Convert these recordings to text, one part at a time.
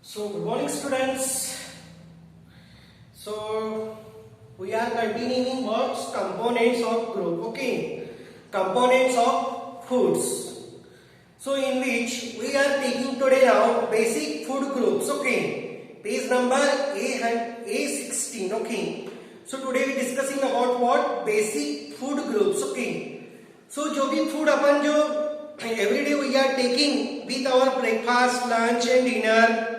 So, good morning, students. So, we are continuing what components of group. Okay, components of foods. So, in which we are taking today now basic food groups. Okay, page number A16. Okay. So, today we discussing about what basic food groups. Okay. So, जो भी food अपन जो every day we are taking with our breakfast, lunch and dinner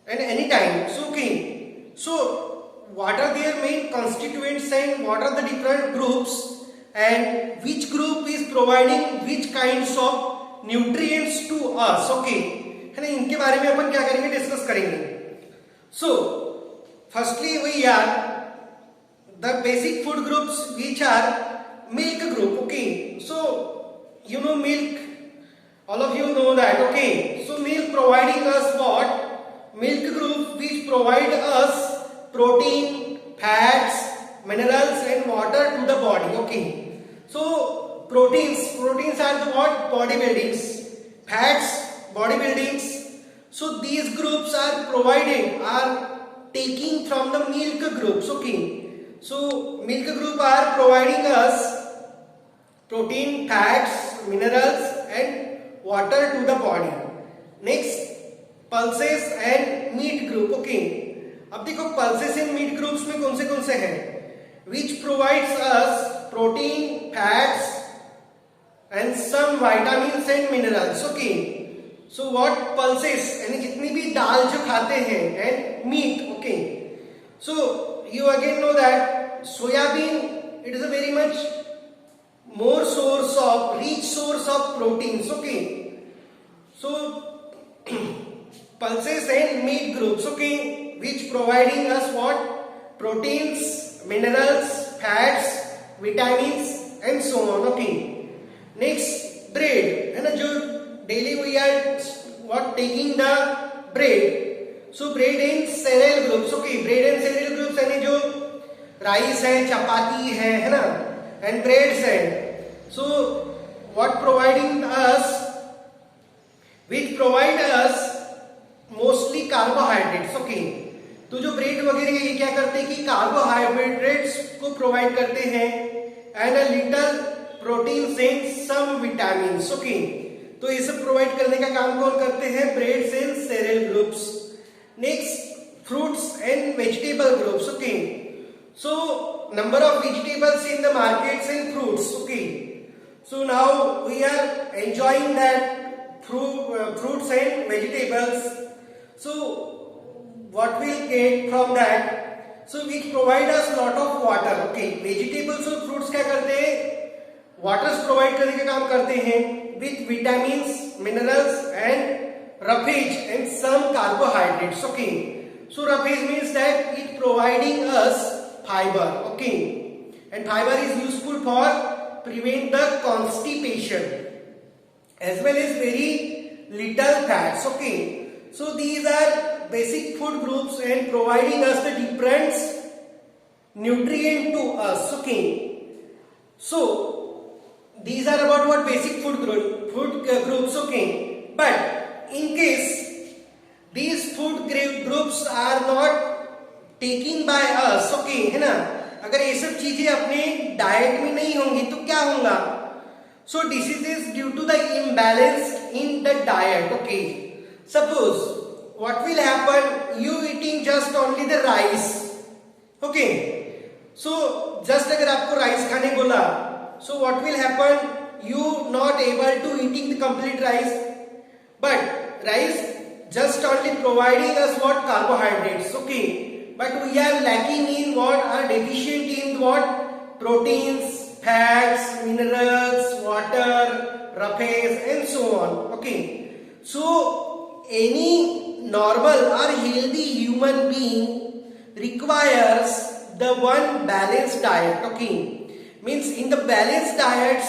and any time. So, okay. So, what are their main constituents and what are the different groups and which group is providing which kinds of nutrients to us. Okay. है ना, इनके बारे में अपन क्या करेंगे, discuss करेंगे. So, firstly we are the basic food groups which are milk group. Okay. So, you know milk. All of you know that. Okay. So, milk providing us what? Milk group which provide us protein, fats, minerals and water to the body. Okay. So proteins are the what? Body buildings. Fats, body buildings. So these groups are taking from the milk groups. Okay. So milk group are providing us protein, fats, minerals and water to the body. Next, pulses and meat group. Okay, अब देखो pulses and meet groups में कौन से हैं? Which provides us protein, fats and some vitamins and minerals. Okay, so what pulses यानी जितनी भी दाल जो खाते हैं and meat. Okay, so you again know that soybean it is a very much more rich source of proteins. Okay, so pulses and meat groups. Okay, which providing us what? Proteins, minerals, fats, vitamins and so on. Okay, next bread है ना, जो daily we are what taking the bread. So bread and cereal groups. Okay, bread and cereal groups यानी जो rice है, चपाती है ना, and breads है. So what providing us, which provide us mostly carbohydrates. Okay, तो जो ब्रेड वगैरह ये क्या करते हैं कि कार्बोहाइड्रेट्स को प्रोवाइड करते हैं and a little proteins and some vitamins. Okay, तो ये सब प्रोवाइड करने का काम कौन करते हैं? Breads and cereal groups. Next, fruits and vegetable groups. Okay, so number of vegetables in the markets and fruits. Okay, so now we are enjoying that fruits and vegetables. So what we'll get from that? So which provide us lot of water. Okay, vegetables और fruits क्या करते हैं? Waters provide करने का काम करते हैं with vitamins, minerals and roughage and some carbohydrates. Okay, so roughage means that it providing us fiber. Okay, and fiber is useful for prevent the constipation as well as very little fats. Okay, so these are basic food groups and providing us the different nutrient to us. Okay, so these are about what basic food groups. Okay, but in case these food groups are not taken by us, okay है ना, अगर ये सब चीजें अपने diet में नहीं होंगी तो क्या होगा? So diseases due to the imbalance in the diet. Okay, suppose what will happen, you eating just only the rice. Okay, so just अगर आपको राइस खाने बोला, so what will happen, you not able to eating the complete rice, but rice just only providing us what? Carbohydrates. Okay, but we are lacking in what? Are deficient in what? Proteins, fats, minerals, water, roughage and so on. Okay, so any normal or healthy human being requires the one balanced diet. Okay, means in the balanced diets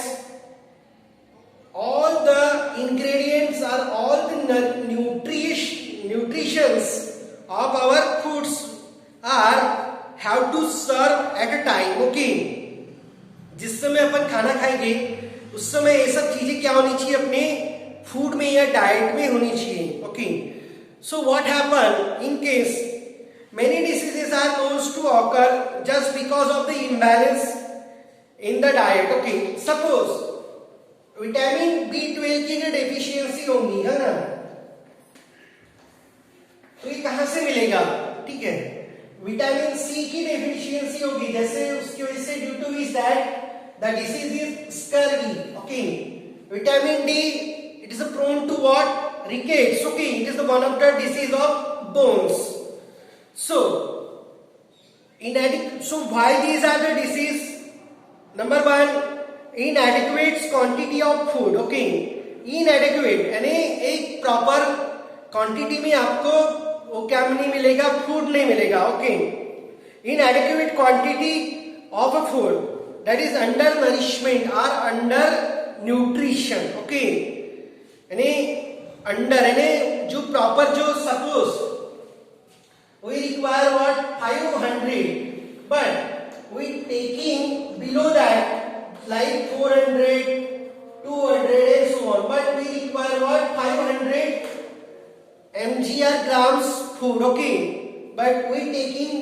all the ingredients or all the nutritions of our foods are have to serve at a time. Okay, जिस समय अपन खाना खाएंगे उस समय ये सब चीजें क्या होनी चाहिए? अपने फूड में या डाइट में होनी चाहिए. Okay, So what happen in case many diseases are known to occur just because of the imbalance in the diet. Okay, suppose vitamin B12 की डेफिशिएंसी होगी, है ना, तो ये कहां से मिलेगा? ठीक है, विटामिन सी की डेफिशिएंसी होगी, जैसे उसकी वजह से due to is that the disease is scurvy. Okay, vitamin D it is prone to what? Rickets. Okay, it is the one of the disease of bones. So why these are the disease? Number one, inadequate quantity of food. Okay, inadequate यानी एक proper quantity में आपको वो क्या नहीं मिलेगा? Food नहीं मिलेगा. Okay, inadequate quantity of a food, that is under nourishment or under nutrition. Okay, यानी अंडर यानी जो प्रॉपर, जो suppose we require what 500 but we taking below that like 400 200 and so on, but we require what 500 mgr grams food. Okay, but we taking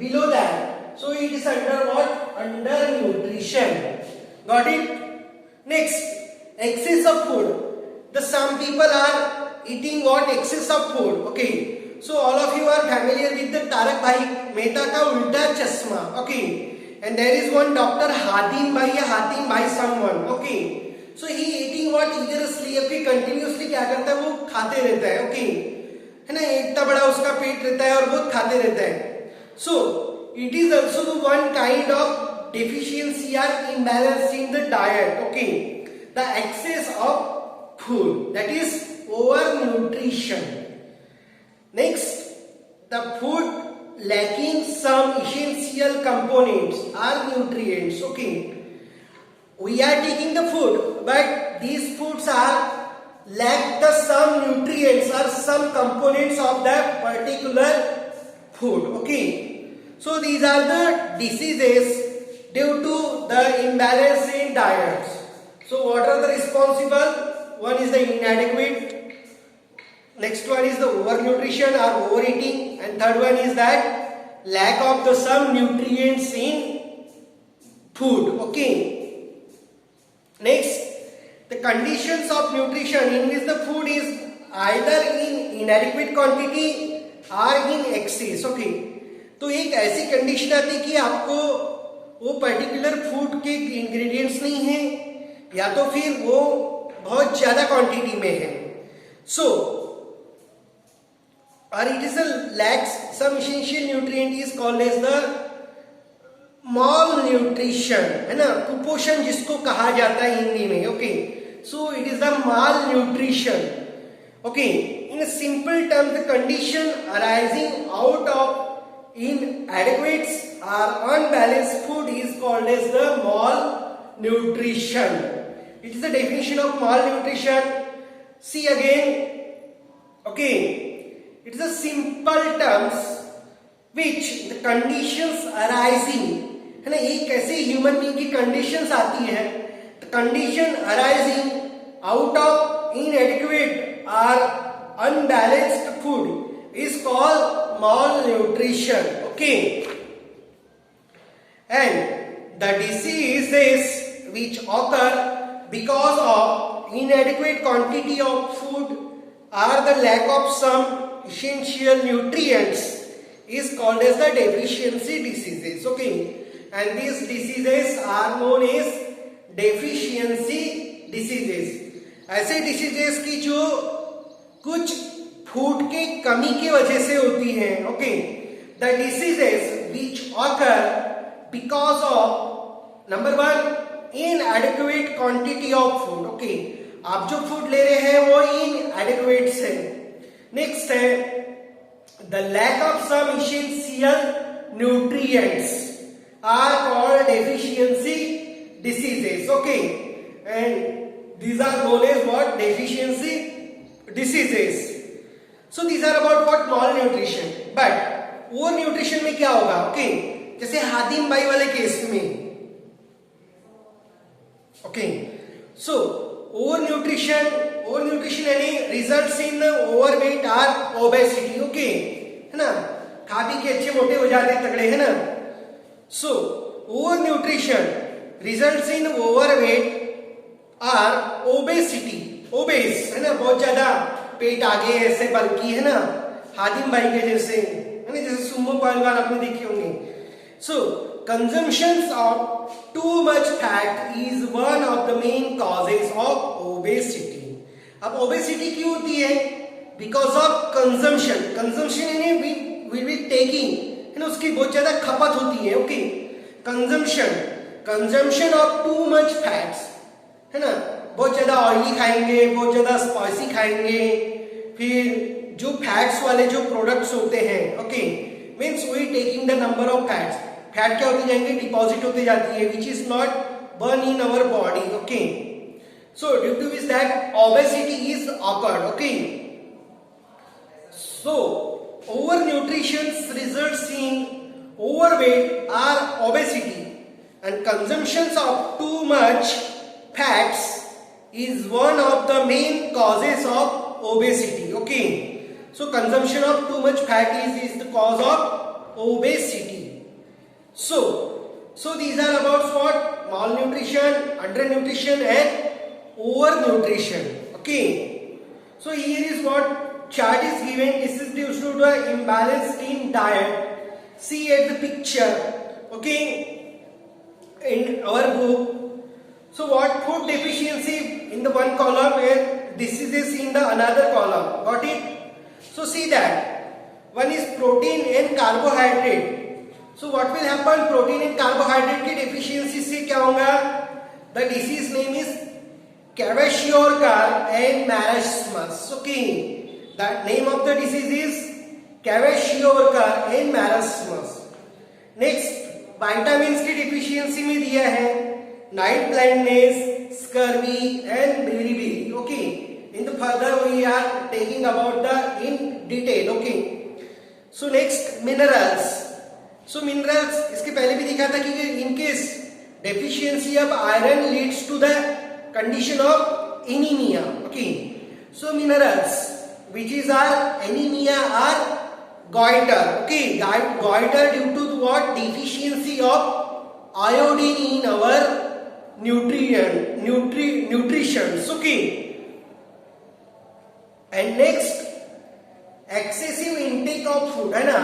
below that, so it is under what? Under nutrition. Got it? Next, excess of food. Some people are eating what? Excess of food. Okay, so all of you are familiar with the Tarak Bhai Mehta ka ulta chashma. Okay, and there is one doctor Hatim Bhai someone. Okay, so he eating what? Vigorously. Okay, continuously क्या करता है? वो खाते रहता है. Okay, है ना, इतना बड़ा उसका पेट रहता है और बहुत खाते रहता है. So it is also the one kind of deficiency or imbalance in the diet. Okay, the excess of food, that is overnutrition. Next, the food lacking some essential components or nutrients. Okay, we are taking the food, but these foods are lack the some nutrients or some components of that particular food. Okay, so these are the diseases due to the imbalance in diets. So what are the responsible? One is the inadequate, next one is the overnutrition or overeating, and third one is that lack of the some nutrients in food. Okay, next, the conditions of nutrition in which the food is either in inadequate quantity or in excess. Okay, तो एक ऐसी condition आती है कि आपको वो particular food के ingredients नहीं है, या तो फिर वो बहुत ज्यादा क्वांटिटी में है. सो और it is lacks some essential nutrient is called as the malnutrition, है ना, कुपोषण जिसको कहा जाता है हिंदी में. Okay, so it is the malnutrition. Okay, in simple terms the condition arising out of inadequate or unbalanced food is called as the malnutrition. It is the definition of malnutrition. See again. Okay, it is a simple terms which the conditions arising, है ना, एक कैसे human being की conditions आती है, the condition arising out of inadequate or unbalanced food is called malnutrition. Okay, and the diseases which occur because of inadequate quantity of food or the lack of some essential nutrients is called as the deficiency diseases. Okay, and these diseases are known as deficiency diseases. ऐसे diseases की जो कुछ food के कमी की वजह से होती है. Okay, the diseases which occur because of number one inadequate quantity of food. Okay, आप जो फूड ले रहे हैं वो inadequate है. नेक्स्ट है the lack of some essential nutrients are called deficiency diseases. Okay, and these are known as what? Deficiency diseases. So these are about what? Malnutrition. But over nutrition में क्या होगा? Okay, जैसे हातिम भाई वाले case में. Okay, so over nutrition यानी results in overweight or obesity, okay, है ना, खा पी के अच्छे मोटे हो जाते तगड़े, है ना. So over nutrition results in overweight or obesity, obese, है ना, बहुत ज्यादा पेट आगे ऐसे बल्कि, है ना, हातिम भाई के जैसे, है ना, जैसे सुमो पहलवान आपने देखे होंगे. So consumption of too much fat is one of the main causes of obesity. अब ओबेसिटी क्यों होती है? Because of consumption. कंजम्पशन यानी विल बी टेकिंग, है ना, उसकी बहुत ज्यादा खपत होती है, okay. Consumption of too much fats, है ना, बहुत ज्यादा ऑयली खाएंगे, बहुत ज्यादा स्पाइसी खाएंगे, फिर जो फैट्स वाले जो प्रोडक्ट्स होते हैं, okay, means we taking the number of fats. Fat क्या होते जाएंगे? डिपॉजिट होते जाती है, which is not burn in our body, okay. So due to which that obesity is occurred, okay. So over nutrition results in overweight or obesity, and consumption of too much fats is one of the main causes of obesity, okay. So consumption of too much fat is the cause of obesity. So these are about what? Malnutrition, undernutrition and overnutrition, okay. So here is what chart is given. This is due to the imbalance in diet. See at the picture, okay, in our book. So what? Food deficiency in the one column and diseases in the another column. Got it? So see that one is protein and carbohydrate. So what will happen? Protein and carbohydrate की deficiency से क्या होगा? The disease name is kwashiorkor and marasmus, okay. The name of the disease is kwashiorkor and marasmus. Next, vitamins की deficiency में दिया है night blindness, scurvy and beriberi, okay. In the further we are taking about the in detail, okay. So next, minerals. So minerals इसके पहले भी दिखा था कि in case deficiency of iron leads to the condition of anemia, okay. So minerals which is our anemia are goiter, okay. Goiter due to what? Deficiency of iodine in our nutrition, okay. And next, excessive intake of food, है ना.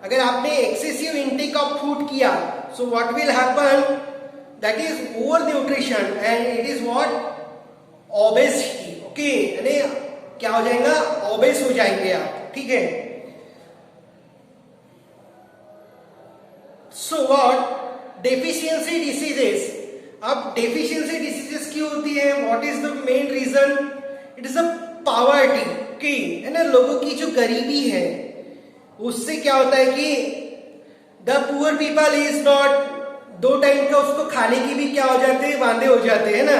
अगर आपने excessive intake of food किया, so what will happen? That is overnutrition and it is what? Obesity, okay. यानी क्या हो जाएगा? obese हो जाएंगे आप, ठीक है. So what? Deficiency diseases. अब deficiency diseases क्यों होती है? What is the main reason? It is a poverty, okay, है ना. लोगों की जो गरीबी है उससे क्या होता है कि the poor people is not, दो टाइम का उसको खाने की भी क्या हो जाते हैं? वांदे हो जाते हैं ना.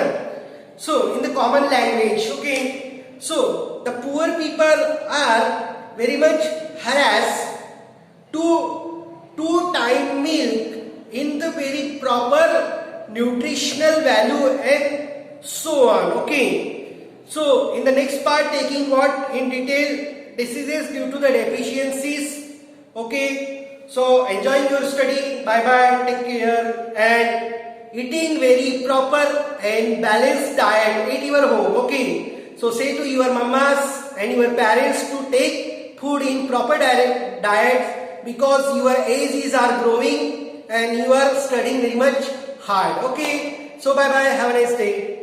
So in the common language, okay, so the poor people are very much harassed to time milk in the very proper nutritional value and so on, okay. So in the next part taking what in detail diseases due to the deficiencies, okay. So enjoying your study, bye bye, take care, and eating very proper and balanced diet at your home, okay. So say to your mamas and your parents to take food in proper diet because your ages are growing and you are studying very much hard, okay. So bye bye, have a nice day.